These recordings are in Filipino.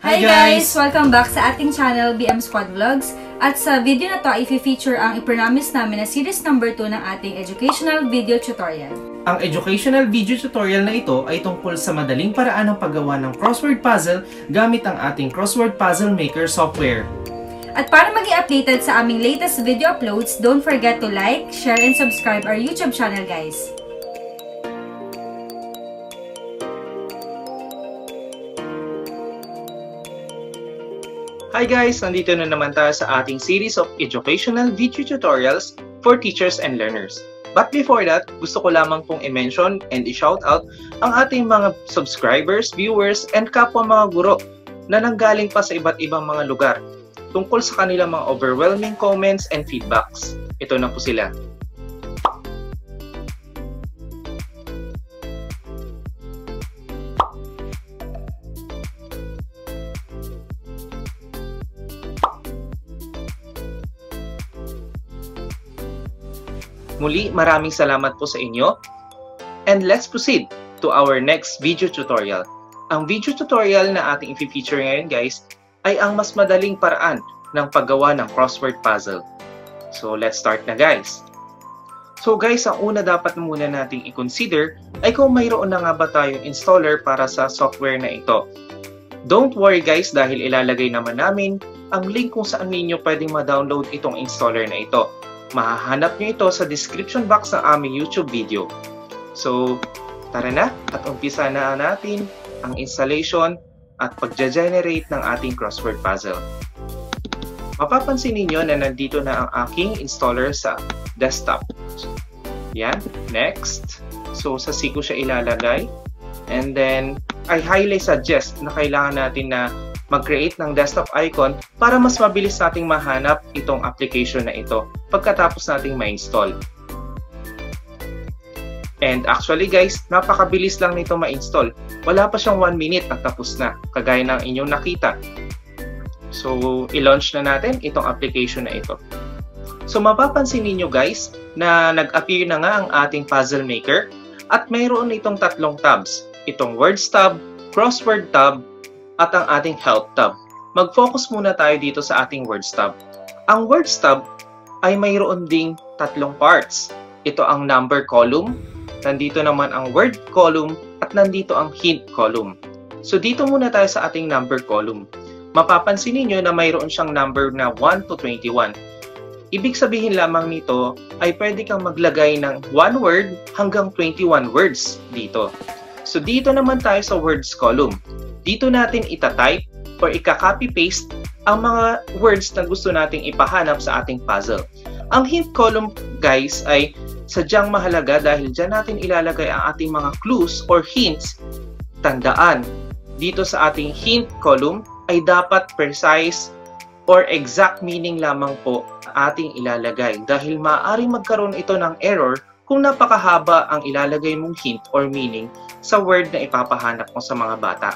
Hi guys! Welcome back sa ating channel, BM Squad Vlogs. At sa video na to, i-feature ang ipromise namin na series number 2 ng ating educational video tutorial. Ang educational video tutorial na ito ay tungkol sa madaling paraan ng paggawa ng crossword puzzle gamit ang ating Crossword Puzzle Maker software. At para maging updated sa aming latest video uploads, don't forget to like, share, and subscribe our YouTube channel guys. Hi guys! Nandito na naman tayo sa ating series of educational video tutorials for teachers and learners. But before that, gusto ko lamang pong i-mention and i-shout out ang ating mga subscribers, viewers, and kapwa mga guro na nanggaling pa sa iba't ibang mga lugar tungkol sa kanilang mga overwhelming comments and feedbacks. Ito na po sila. Muli, maraming salamat po sa inyo. And let's proceed to our next video tutorial. Ang video tutorial na ating i-feature ngayon guys ay ang mas madaling paraan ng paggawa ng crossword puzzle. So let's start na guys. So guys, ang una dapat muna nating i-consider ay kung mayroon na nga ba tayong installer para sa software na ito. Don't worry guys dahil ilalagay naman namin ang link kung saan ninyo pwedeng ma-download itong installer na ito. Mahahanap nyo ito sa description box ng aming YouTube video. So, tara na at umpisa na natin ang installation at pag-generate ng ating crossword puzzle. Mapapansin ninyo na nandito na ang aking installer sa desktop. Yan, next. So, sa C ko siya ilalagay. And then, I highly suggest na kailangan natin na mag-create ng desktop icon para mas mabilis nating mahanap itong application na ito pagkatapos nating ma-install. And actually guys, napakabilis lang nito ma-install. Wala pa siyang 1 minute at tapos na, kagaya ng inyong nakita. So, i-launch na natin itong application na ito. So, mapapansin ninyo guys na nag-appear na nga ang ating puzzle maker at mayroon itong tatlong tabs. Itong words tab, crossword tab, at ang ating help tab. Mag-focus muna tayo dito sa ating words tab. Ang words tab ay mayroon ding tatlong parts. Ito ang number column, nandito naman ang word column, at nandito ang hint column. So dito muna tayo sa ating number column. Mapapansin niyo na mayroon siyang number na 1 to 21. Ibig sabihin lamang nito ay pwede kang maglagay ng 1 word hanggang 21 words dito. So dito naman tayo sa words column. Dito natin itatype or ika-copy-paste ang mga words na gusto nating ipahanap sa ating puzzle. Ang hint column guys ay sadyang mahalaga dahil dyan natin ilalagay ang ating mga clues or hints. Tandaan, dito sa ating hint column ay dapat precise or exact meaning lamang po ating ilalagay dahil maaaring magkaroon ito ng error kung napakahaba ang ilalagay mong hint or meaning sa word na ipapahanap mo sa mga bata.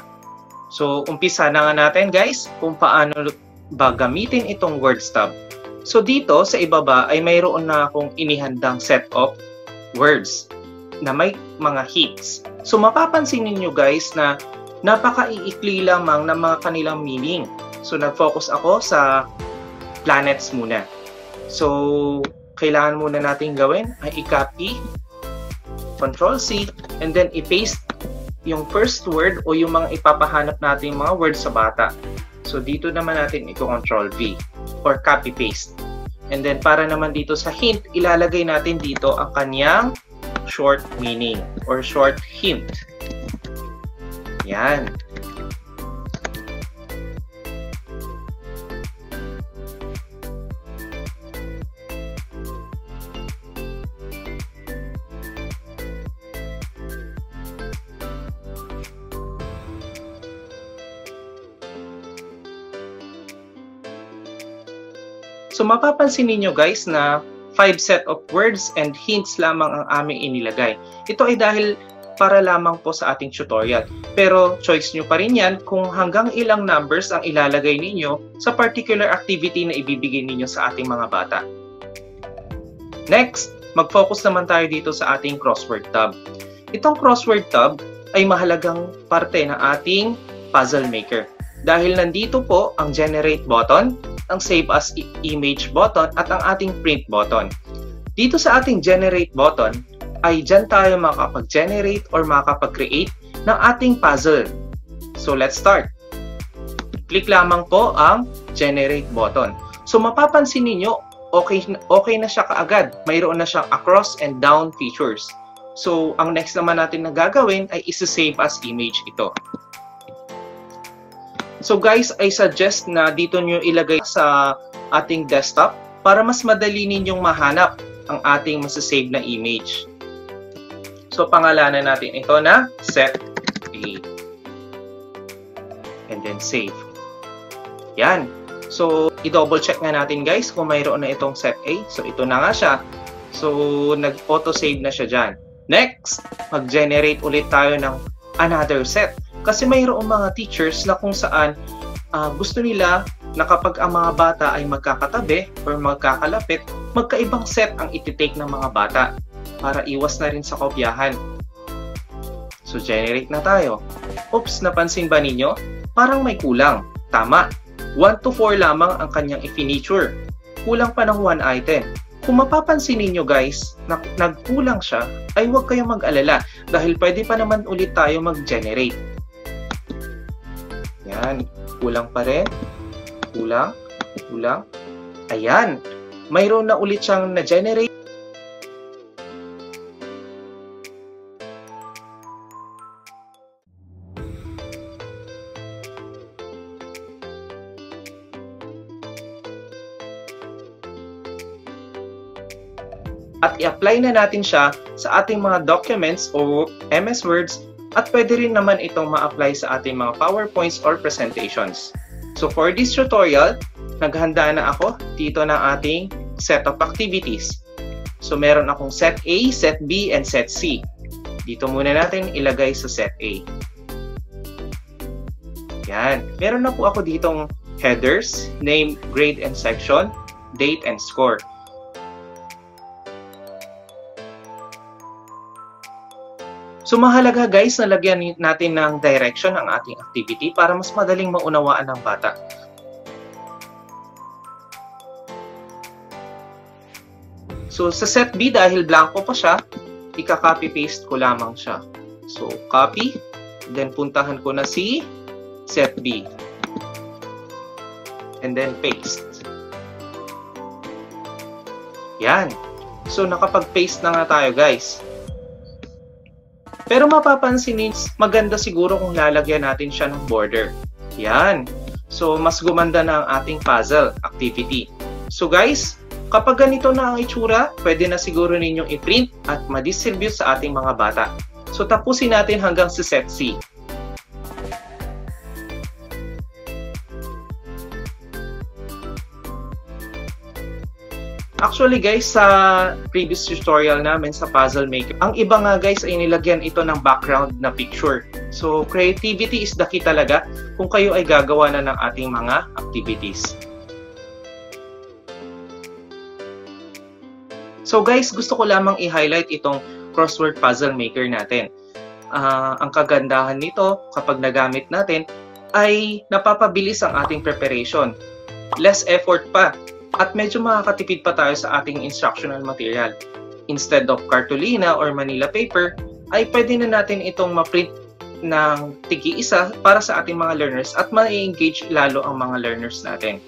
So, umpisa na nga natin guys kung paano ba gamitin itong words tab. So, dito sa ibaba ay mayroon na akong inihandang set of words na may mga hints. So, mapapansin ninyo guys na napaka-iikli lamang ng mga kanilang meaning. So, nag-focus ako sa planets muna. So, kailangan muna natin gawin ay i-copy, Ctrl-C, and then i-paste yung first word o yung mga ipapahanap natin mga words sa bata. So, dito naman natin i-Ctrl-V or copy-paste. And then, para naman dito sa hint, ilalagay natin dito ang kanyang short meaning or short hint. Yan. So mapapansin niyo guys na 5 set of words and hints lamang ang aming inilagay. Ito ay dahil para lamang po sa ating tutorial. Pero choice nyo pa rin yan kung hanggang ilang numbers ang ilalagay ninyo sa particular activity na ibibigay ninyo sa ating mga bata. Next, mag-focus naman tayo dito sa ating crossword tab. Itong crossword tab ay mahalagang parte ng ating puzzle maker. dahil nandito po ang generate button, ang save as image button at ang ating print button. Dito sa ating generate button ay dyan tayo makapag-generate or makapag-create ng ating puzzle. So let's start. Click lamang po ang generate button. So mapapansin ninyo, okay na siya kaagad. Mayroon na siyang across and down features. So ang next naman natin na gagawin ay isa-save as image ito. So guys, I suggest na dito nyo ilagay sa ating desktop para mas madali ninyong mahanap ang ating masasave na image. So pangalanan natin ito na set A. And then save. Yan. So i-double check nga natin guys kung mayroon na itong set A. So ito na nga siya. So nag-auto-save na siya dyan. Next, mag-generate ulit tayo ng another set. Kasi mayroong mga teachers na kung saan gusto nila na kapag ang mga bata ay magkakatabi or magkakalapit, magkaibang set ang ititake ng mga bata para iwas na rin sa kopyahan. So generate na tayo. Oops, napansin ba ninyo? Parang may kulang. Tama. 1 to 4 lamang ang kanyang i-feature. Kulang pa ng 1 item. Kung mapapansin ninyo guys, na nagkulang siya, ay huwag kayong mag-alala dahil pwede pa naman ulit tayo mag-generate. Yan. Kulang pa rin. Kulang. Kulang. Ayan. Mayroon na ulit siyang na-generate. At i-apply na natin siya sa ating mga documents o MS Words at pwede rin naman itong ma-apply sa ating mga PowerPoints or presentations. So for this tutorial, naghanda na ako dito ng ating set of activities. So meron akong set A, set B, and set C. Dito muna natin ilagay sa set A. Yan. Meron na po ako ditong headers, name, grade, and section, date, and score. So mahalaga guys na lagyan natin ng direction ang ating activity para mas madaling maunawaan ng bata. So sa set B dahil blanco pa siya, ika-copy-paste ko lamang siya. So copy, then puntahan ko na si set B. And then paste. Yan. So nakapag-paste na nga tayo guys. Pero mapapansin ninyo, maganda siguro kung lalagyan natin siya ng border. Yan. So, mas gumanda na ang ating puzzle activity. So guys, kapag ganito na ang itsura, pwede na siguro ninyong i-print at ma-distribute sa ating mga bata. So, tapusin natin hanggang sa set C. Actually guys, sa previous tutorial namin sa Puzzle Maker, ang iba nga guys ay nilagyan ito ng background na picture. So creativity is the key talaga kung kayo ay gagawa na ng ating mga activities. So guys, gusto ko lamang i-highlight itong crossword puzzle maker natin. Ang kagandahan nito kapag nagamit natin ay napapabilis ang ating preparation. Less effort pa. At medyo makakatipid pa tayo sa ating instructional material. Instead of cartolina or Manila paper, ay pwede na natin itong ma-print ng tigi-isa para sa ating mga learners at ma-engage lalo ang mga learners natin.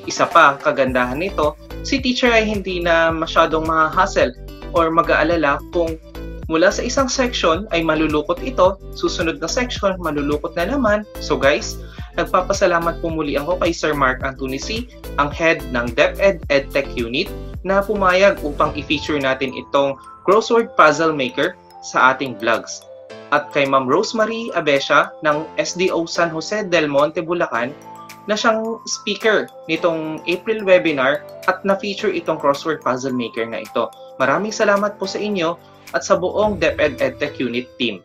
Isa pa, kagandahan nito, si teacher ay hindi na masyadong ma-hassle or mag-aalala kung mula sa isang section ay malulukot ito, susunod na section, malulukot na naman. So guys, nagpapasalamat po muli ako kay Sir Mark Antunisi, ang head ng DepEd EdTech Unit, na pumayag upang i-feature natin itong crossword puzzle maker sa ating vlogs. At kay Ma'am Rosemary Abesha ng SDO San Jose del Monte, Bulacan, na siyang speaker nitong April webinar at na-feature itong crossword puzzle maker na ito. Maraming salamat po sa inyo at sa buong DepEd EdTech Unit team.